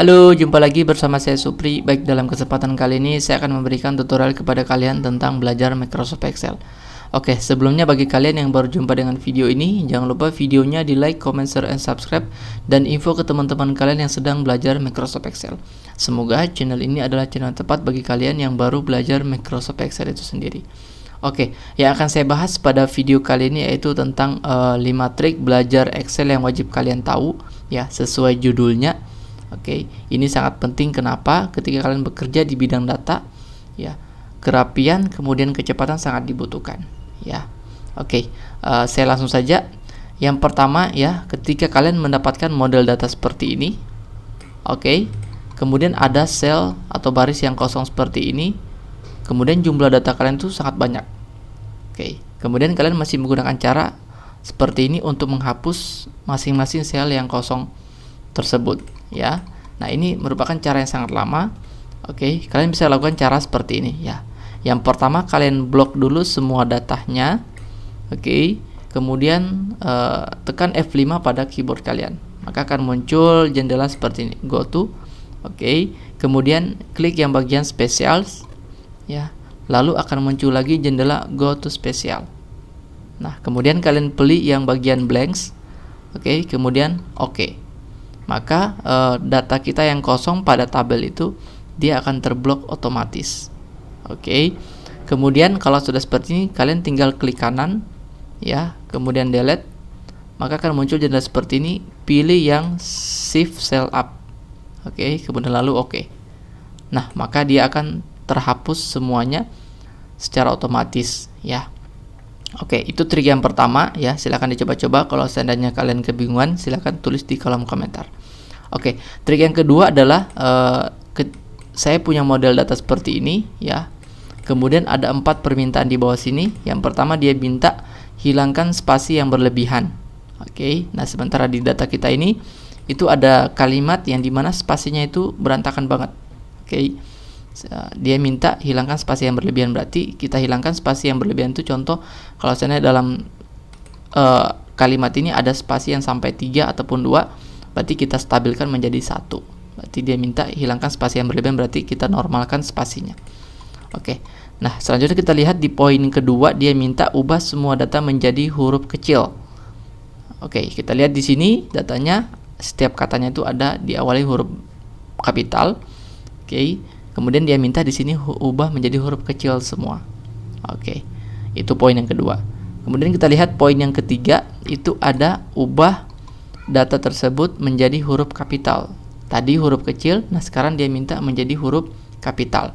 Halo, jumpa lagi bersama saya Supri. Baik, dalam kesempatan kali ini saya akan memberikan tutorial kepada kalian tentang belajar Microsoft Excel. Oke, sebelumnya bagi kalian yang baru jumpa dengan video ini, jangan lupa videonya di like, comment, share, and subscribe, dan info ke teman-teman kalian yang sedang belajar Microsoft Excel. Semoga channel ini adalah channel tepat bagi kalian yang baru belajar Microsoft Excel itu sendiri. Oke, yang akan saya bahas pada video kali ini yaitu tentang 5 trik belajar Excel yang wajib kalian tahu, ya, sesuai judulnya. Oke, ini sangat penting. Kenapa? Ketika kalian bekerja di bidang data, ya, kerapian kemudian kecepatan sangat dibutuhkan, ya. Oke, saya langsung saja. Yang pertama, ya, ketika kalian mendapatkan model data seperti ini, oke, kemudian ada sel atau baris yang kosong seperti ini, kemudian jumlah data kalian itu sangat banyak. Oke, kemudian kalian masih menggunakan cara seperti ini untuk menghapus masing-masing sel yang kosong tersebut, ya. Nah, ini merupakan cara yang sangat lama. Oke, kalian bisa lakukan cara seperti ini, ya. Yang pertama, kalian blok dulu semua datanya. Oke, kemudian tekan F5 pada keyboard kalian, maka akan muncul jendela seperti ini, go to. Oke, kemudian klik yang bagian specials, ya, lalu akan muncul lagi jendela go to special. Nah, kemudian kalian pilih yang bagian blanks. Oke, kemudian oke. Maka data kita yang kosong pada tabel itu dia akan terblok otomatis. Oke. Kemudian kalau sudah seperti ini, kalian tinggal klik kanan, ya, kemudian delete, maka akan muncul jendela seperti ini. Pilih yang shift cell up. Oke, kemudian lalu oke. Nah, maka dia akan terhapus semuanya secara otomatis, ya. Oke, itu trik yang pertama, ya. Silahkan dicoba-coba. Kalau seandainya kalian kebingungan, silahkan tulis di kolom komentar. Oke, trik yang kedua adalah saya punya model data seperti ini, ya. Kemudian ada 4 permintaan di bawah sini. Yang pertama, dia minta hilangkan spasi yang berlebihan. Oke, nah sementara di data kita ini itu ada kalimat yang dimana spasinya itu berantakan banget. Oke, dia minta hilangkan spasi yang berlebihan, berarti kita hilangkan spasi yang berlebihan itu contoh kalau seandainya dalam kalimat ini ada spasi yang sampai 3 ataupun 2, berarti kita stabilkan menjadi 1. Berarti dia minta hilangkan spasi yang berlebihan, berarti kita normalkan spasinya. Oke, nah selanjutnya kita lihat di poin kedua, dia minta ubah semua data menjadi huruf kecil. Oke, kita lihat di sini datanya, setiap katanya itu ada diawali huruf kapital. Oke, kemudian dia minta di sini ubah menjadi huruf kecil semua. Oke, itu poin yang kedua. Kemudian kita lihat poin yang ketiga, itu ada ubah data tersebut menjadi huruf kapital. Tadi huruf kecil, nah sekarang dia minta menjadi huruf kapital.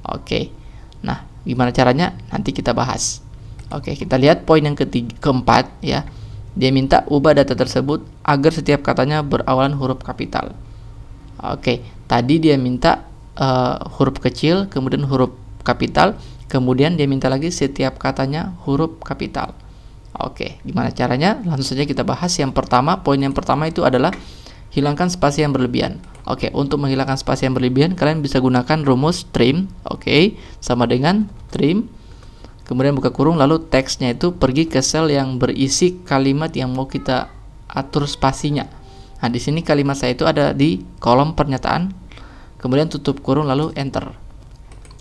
Oke, nah gimana caranya? Nanti kita bahas. Oke, kita lihat poin yang keempat, ya. Dia minta ubah data tersebut agar setiap katanya berawalan huruf kapital. Oke, tadi dia minta huruf kecil, kemudian huruf kapital, kemudian dia minta lagi setiap katanya huruf kapital. Oke, gimana caranya? Langsung saja kita bahas. Yang pertama, poin yang pertama itu adalah hilangkan spasi yang berlebihan. Oke, untuk menghilangkan spasi yang berlebihan, kalian bisa gunakan rumus trim. Oke, sama dengan trim. Kemudian buka kurung, lalu teksnya itu pergi ke sel yang berisi kalimat yang mau kita atur spasinya. Nah, di sini kalimat saya itu ada di kolom pernyataan. Kemudian tutup kurung lalu enter.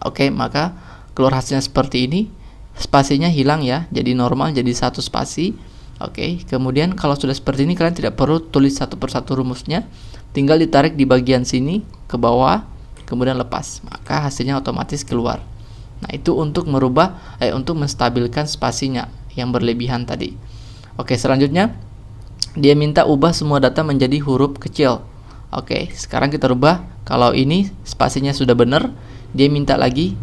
Oke, maka keluar hasilnya seperti ini. Spasinya hilang, ya, jadi normal, jadi 1 spasi. Oke, kemudian kalau sudah seperti ini, kalian tidak perlu tulis satu persatu rumusnya, tinggal ditarik di bagian sini ke bawah, kemudian lepas, maka hasilnya otomatis keluar. Nah, itu untuk merubah untuk menstabilkan spasinya yang berlebihan tadi. Oke, selanjutnya dia minta ubah semua data menjadi huruf kecil. Oke, sekarang kita rubah. Kalau ini spasinya sudah benar, dia minta lagi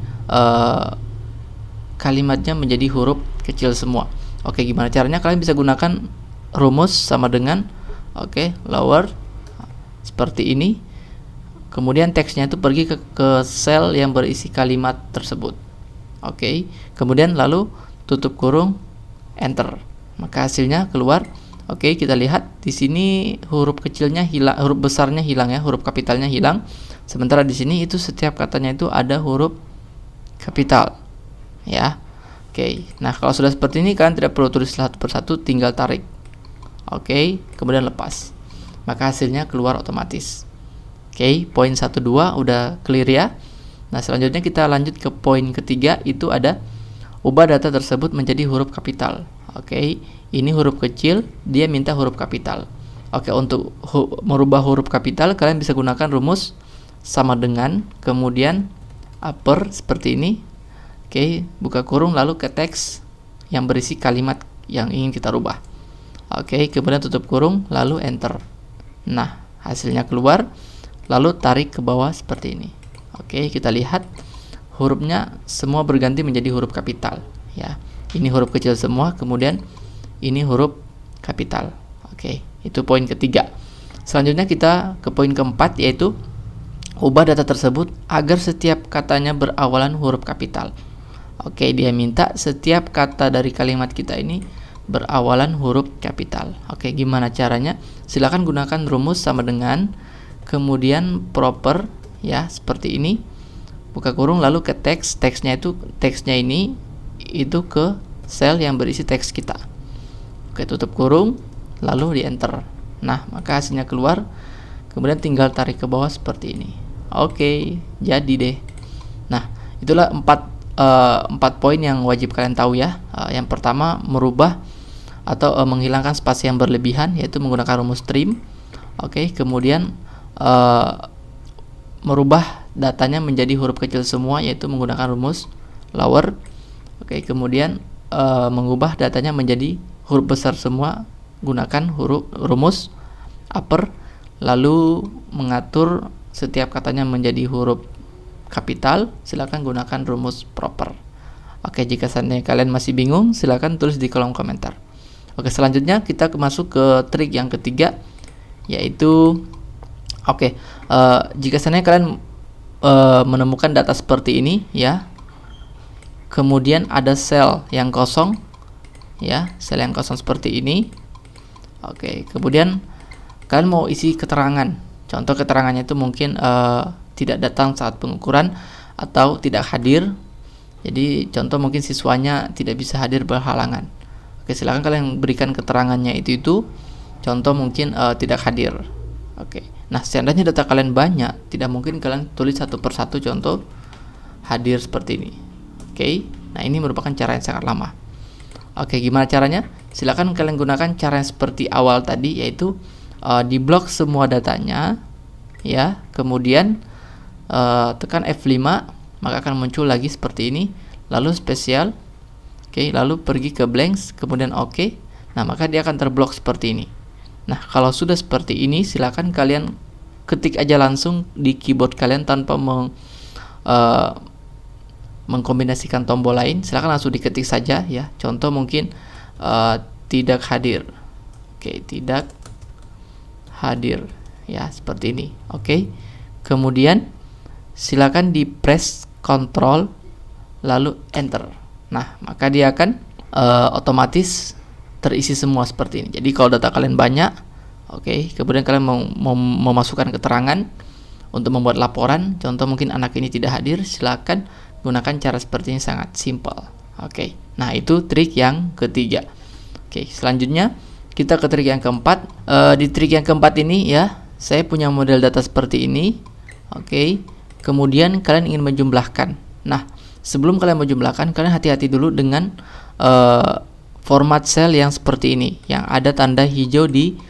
kalimatnya menjadi huruf kecil semua. Oke, gimana caranya? Kalian bisa gunakan rumus sama dengan lower seperti ini. Kemudian teksnya itu pergi ke sel yang berisi kalimat tersebut. Oke, kemudian lalu tutup kurung, enter. Maka hasilnya keluar. Oke, kita lihat di sini huruf kecilnya hilang, huruf besarnya hilang, ya, huruf kapitalnya hilang. Sementara di sini itu setiap katanya itu ada huruf kapital, ya. Oke, nah kalau sudah seperti ini kalian tidak perlu tulis satu persatu, tinggal tarik. Oke, kemudian lepas. Maka hasilnya keluar otomatis. Oke, poin 1 2 udah clear ya. Nah, selanjutnya kita lanjut ke poin ketiga, itu ada ubah data tersebut menjadi huruf kapital. Oke, ini huruf kecil, dia minta huruf kapital. Oke, untuk merubah huruf kapital kalian bisa gunakan rumus sama dengan, kemudian upper seperti ini. Oke, buka kurung lalu ke teks yang berisi kalimat yang ingin kita rubah. Oke, kemudian tutup kurung lalu enter. Nah, hasilnya keluar, lalu tarik ke bawah seperti ini. Oke, kita lihat hurufnya semua berganti menjadi huruf kapital ya. Ini huruf kecil semua, kemudian ini huruf kapital. Oke, itu poin ketiga. Selanjutnya kita ke poin keempat, yaitu ubah data tersebut agar setiap katanya berawalan huruf kapital. Oke, dia minta setiap kata dari kalimat kita ini berawalan huruf kapital. Oke, gimana caranya? Silakan gunakan rumus sama dengan, kemudian proper ya, seperti ini. Buka kurung lalu ke teks. Teksnya ini itu ke sel yang berisi teks kita. Oke, tutup kurung lalu di enter. Nah, maka hasilnya keluar. Kemudian tinggal tarik ke bawah seperti ini. Oke, jadi deh. Nah, itulah 4 poin yang wajib kalian tahu ya. Yang pertama, merubah atau menghilangkan spasi yang berlebihan, yaitu menggunakan rumus trim. Oke, kemudian merubah datanya menjadi huruf kecil semua, yaitu menggunakan rumus lower. Oke, kemudian mengubah datanya menjadi huruf besar semua, gunakan rumus upper. Lalu mengatur setiap katanya menjadi huruf kapital, silakan gunakan rumus proper. Oke, jika seandainya kalian masih bingung, silakan tulis di kolom komentar. Oke, selanjutnya kita masuk ke trik yang ketiga, yaitu jika seandainya kalian menemukan data seperti ini ya, kemudian ada sel yang kosong ya, sel yang kosong seperti ini. Oke, kemudian kalian mau isi keterangan. Contoh keterangannya itu mungkin tidak datang saat pengukuran atau tidak hadir. Jadi contoh mungkin siswanya tidak bisa hadir berhalangan. Oke, silakan kalian berikan keterangannya itu. Contoh mungkin tidak hadir. Oke. Nah, seandainya data kalian banyak, tidak mungkin kalian tulis satu persatu. Contoh hadir seperti ini. Oke. Nah, ini merupakan cara yang sangat lama. Oke, gimana caranya? Silakan kalian gunakan cara yang seperti awal tadi, yaitu diblok semua datanya ya. Kemudian tekan F5, maka akan muncul lagi seperti ini, lalu spesial. Oke, lalu pergi ke blanks, kemudian oke. Nah, maka dia akan terblok seperti ini. Nah, kalau sudah seperti ini, silakan kalian ketik aja langsung di keyboard kalian tanpa mengkombinasikan tombol lain. Silakan langsung diketik saja ya. Contoh mungkin tidak hadir. Oke, tidak hadir ya, seperti ini. Oke. Kemudian silakan di press Ctrl lalu enter. Nah, maka dia akan otomatis terisi semua seperti ini. Jadi kalau data kalian banyak, oke, kemudian kalian mau memasukkan keterangan untuk membuat laporan, contoh mungkin anak ini tidak hadir, silakan gunakan cara seperti ini, sangat simple. Oke. Nah, itu trik yang ketiga. Oke, selanjutnya kita ke trik yang keempat. Di trik yang keempat ini ya, saya punya model data seperti ini. Oke. Kemudian kalian ingin menjumlahkan. Nah, sebelum kalian menjumlahkan, kalian hati-hati dulu dengan format sel yang seperti ini, yang ada tanda hijau di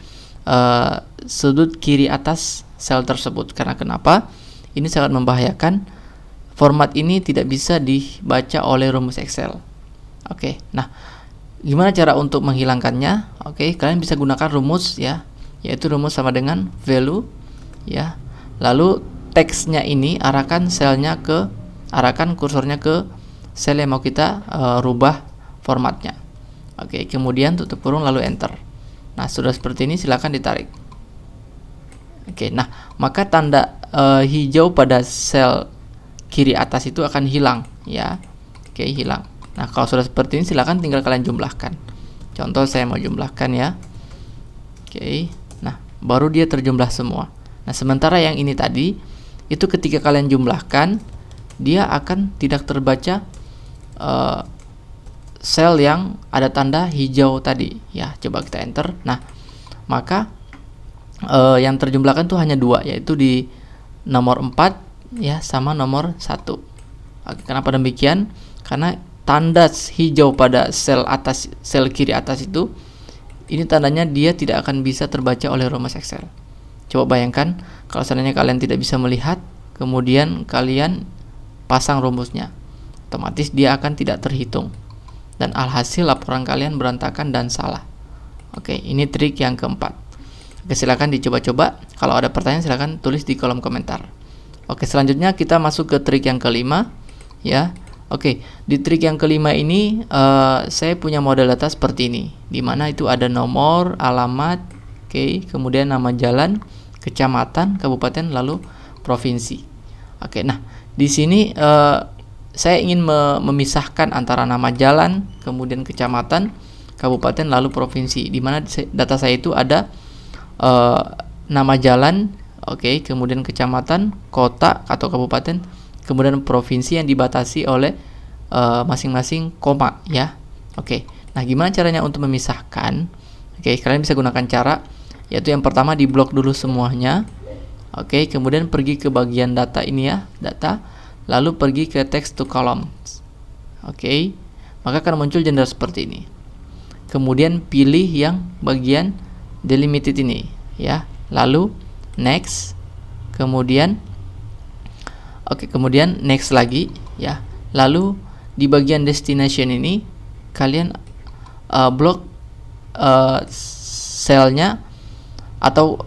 sudut kiri atas sel tersebut. Karena kenapa? Ini sangat membahayakan. Format ini tidak bisa dibaca oleh rumus Excel. Oke. Nah, gimana cara untuk menghilangkannya? Oke, kalian bisa gunakan rumus ya, yaitu rumus sama dengan value ya. Lalu teksnya ini arahkan kursornya ke sel yang mau kita rubah formatnya. Oke, kemudian tutup kurung lalu enter. Nah, sudah seperti ini, silakan ditarik. Oke, nah maka tanda hijau pada sel kiri atas itu akan hilang ya. Oke, hilang. Nah, kalau sudah seperti ini, silakan tinggal kalian jumlahkan. Contoh saya mau jumlahkan ya. Oke, nah baru dia terjumlah semua. Nah, sementara yang ini tadi itu ketika kalian jumlahkan, dia akan tidak terbaca sel yang ada tanda hijau tadi ya. Coba kita enter. Nah, maka yang terjumlahkan tuh hanya 2, yaitu di nomor 4 ya sama nomor 1. Oke, kenapa demikian? Karena tanda hijau pada sel atas, sel kiri atas itu, ini tandanya dia tidak akan bisa terbaca oleh rumus Excel. Coba bayangkan kalau seandainya kalian tidak bisa melihat, kemudian kalian pasang rumusnya, otomatis dia akan tidak terhitung, dan alhasil laporan kalian berantakan dan salah. Oke, ini trik yang keempat. Oke, silakan dicoba-coba. Kalau ada pertanyaan silakan tulis di kolom komentar. Oke, selanjutnya kita masuk ke trik yang kelima ya. Oke, di trik yang kelima ini saya punya model data seperti ini, di mana itu ada nomor, alamat, oke, kemudian nama jalan, kecamatan, kabupaten, lalu provinsi. Oke, nah di sini saya ingin memisahkan antara nama jalan, kemudian kecamatan, kabupaten, lalu provinsi, di mana data saya itu ada nama jalan, oke, kemudian kecamatan, kota atau kabupaten, kemudian provinsi yang dibatasi oleh masing-masing koma ya. Oke, nah gimana caranya untuk memisahkan? Oke, kalian bisa gunakan cara, yaitu yang pertama di blok dulu semuanya. Oke, kemudian pergi ke bagian data ini ya, data, lalu pergi ke text to columns. Oke, maka akan muncul jendela seperti ini. Kemudian pilih yang bagian delimited ini ya, lalu next, kemudian kemudian next lagi ya, lalu di bagian destination ini kalian blok selnya atau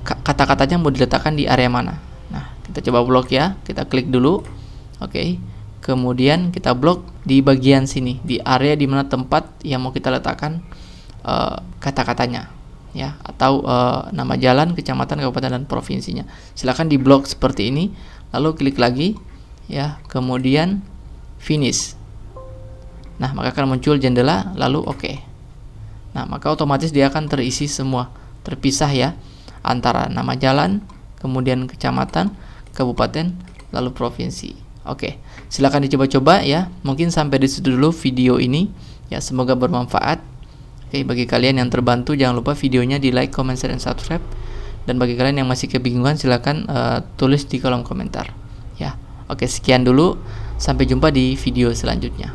kata-katanya mau diletakkan di area mana. Nah, kita coba blok ya, kita klik dulu. Oke, kemudian kita blok di bagian sini, di area di mana tempat yang mau kita letakkan kata-katanya ya, atau nama jalan, kecamatan, kabupaten, dan provinsinya. Silahkan di blok seperti ini, lalu klik lagi ya, kemudian finish. Nah, maka akan muncul jendela, lalu oke. Nah, maka otomatis dia akan terisi semua, terpisah ya, antara nama jalan, kemudian kecamatan, kabupaten, lalu provinsi. Oke, silakan dicoba-coba ya. Mungkin sampai di situ dulu video ini ya, semoga bermanfaat. Oke, bagi kalian yang terbantu jangan lupa videonya di like, comment, share, dan subscribe. Dan bagi kalian yang masih kebingungan silakan tulis di kolom komentar ya. Oke, sekian dulu, sampai jumpa di video selanjutnya.